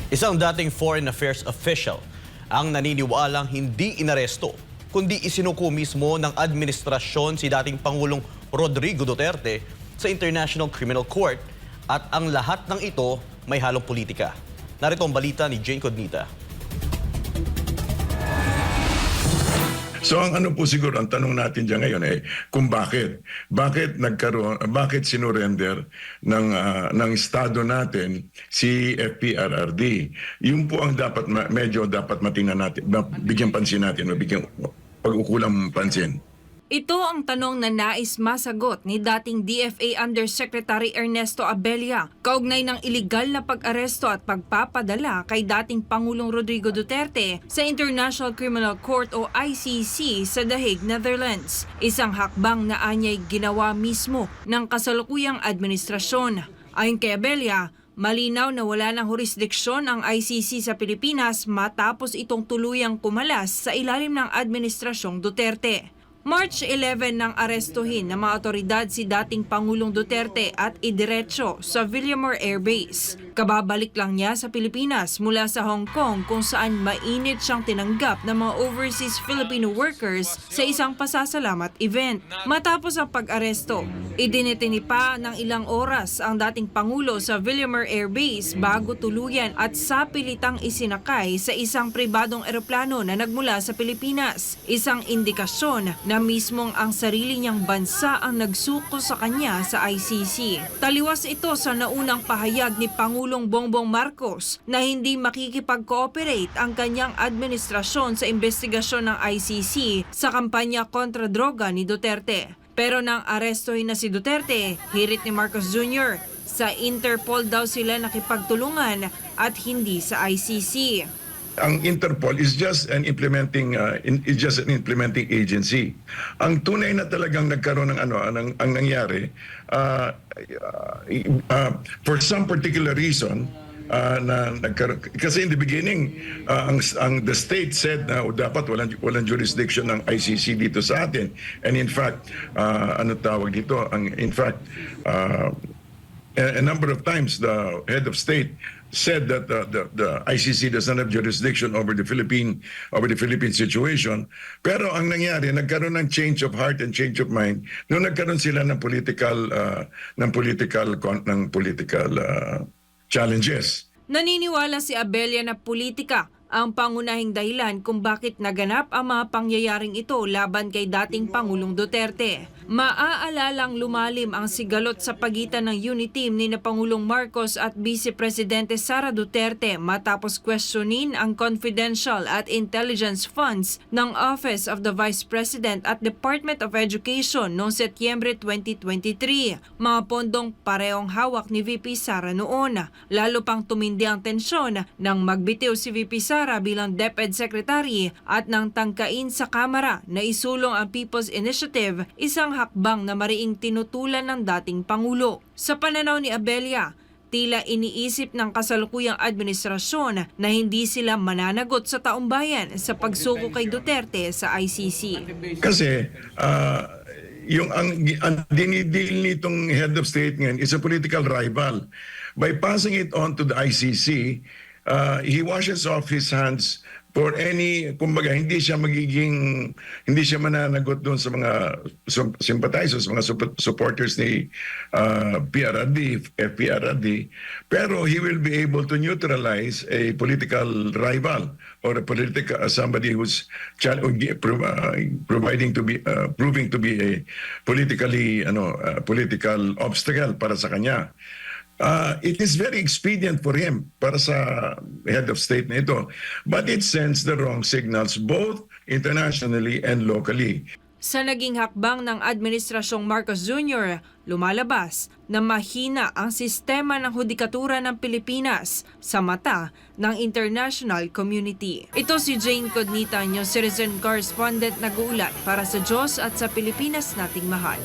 Isang dating foreign affairs official ang naniniwalang hindi inaresto, kundi isinuko mismo ng administrasyon si dating Pangulong Rodrigo Duterte sa International Criminal Court at ang lahat ng ito may halong politika. Narito ang balita ni Jane Codnita. So ang ano po siguro, ang tanong natin dyan ngayon kung bakit sinurrender ng Estado natin si FPRRD. Yun po ang medyo dapat matingnan natin, bigyan pansin natin, bigyan pag-ukulang pansin. Ito ang tanong na nais masagot ni dating DFA Undersecretary Ernesto Abella kaugnay ng iligal na pag-aresto at pagpapadala kay dating Pangulong Rodrigo Duterte sa International Criminal Court o ICC sa The Hague, Netherlands. Isang hakbang na anyay ginawa mismo ng kasalukuyang administrasyon. Ayon kay Abella, malinaw na wala ng jurisdiksyon ang ICC sa Pilipinas matapos itong tuluyang kumalas sa ilalim ng administrasyong Duterte. March 11 nang arestuhin ng mga otoridad si dating Pangulong Duterte at idiretso sa Villamor Air Base. Kababalik lang niya sa Pilipinas mula sa Hong Kong kung saan mainit siyang tinanggap ng mga overseas Filipino workers sa isang pasasalamat event. Matapos ang pag-aresto, idinetini pa ng ilang oras ang dating Pangulo sa Villamor Air Base bago tuluyan at sapilitang isinakay sa isang pribadong eroplano na nagmula sa Pilipinas. Isang indikasyon na mismong ang sarili niyang bansa ang nagsuko sa kanya sa ICC. Taliwas ito sa naunang pahayag ni Pangulong Bongbong Marcos na hindi makikipag-cooperate ang kanyang administrasyon sa investigasyon ng ICC sa kampanya kontra droga ni Duterte. Pero nang arestohin na si Duterte, hirit ni Marcos Jr., sa Interpol daw sila nakipagtulungan at hindi sa ICC. Ang Interpol is just an implementing agency. Ang tunay na talagang nagkaroon ng ang nangyari for some particular reason na nagkaroon, kasi in the beginning the state said na dapat walang jurisdiction ng ICC dito sa atin, and in fact a number of times the head of state said that the ICC does not have jurisdiction over the Philippine situation. Pero ang nangyari, nagkaroon ng change of heart and change of mind nung nagkaroon sila ng political challenges. Naniniwala si Abella na politika ang pangunahing dahilan kung bakit naganap ang mga pangyayaring ito laban kay dating Pangulong Duterte. Maaalalang lumalim ang sigalot sa pagitan ng unity team ni Pangulong Marcos at Vice Presidente Sara Duterte matapos questionin ang confidential at intelligence funds ng Office of the Vice President at Department of Education noong Setyembre 2023. Mga pondong parehong hawak ni VP Sara noon. Lalo pang tumindi ang tensyon nang magbitiw si VP Sara bilang DepEd Secretary at nang tangkain sa Kamara na isulong ang People's Initiative, isang hakbang na mariing tinutulan ng dating Pangulo. Sa pananaw ni Abella, tila iniisip ng kasalukuyang administrasyon na hindi sila mananagot sa taumbayan sa pagsuko kay Duterte sa ICC. Kasi ang dinidil nitong head of state ngayon is a political rival. By passing it on to the ICC, he washes off his hands for any, kumbaga, hindi siya mananagot doon sa mga sympathizers, mga supporters ni FPRRD, pero he will be able to neutralize a political rival or somebody who's proving to be a political obstacle para sa kanya. It is very expedient for him para sa head of state na ito, but it sends the wrong signals both internationally and locally. Sa naging hakbang ng Administrasyong Marcos Jr., lumalabas na mahina ang sistema ng hudikatura ng Pilipinas sa mata ng international community. Ito si Jane Codnita, News Citizen Correspondent, nag-uulat para sa Diyos at sa Pilipinas nating mahal.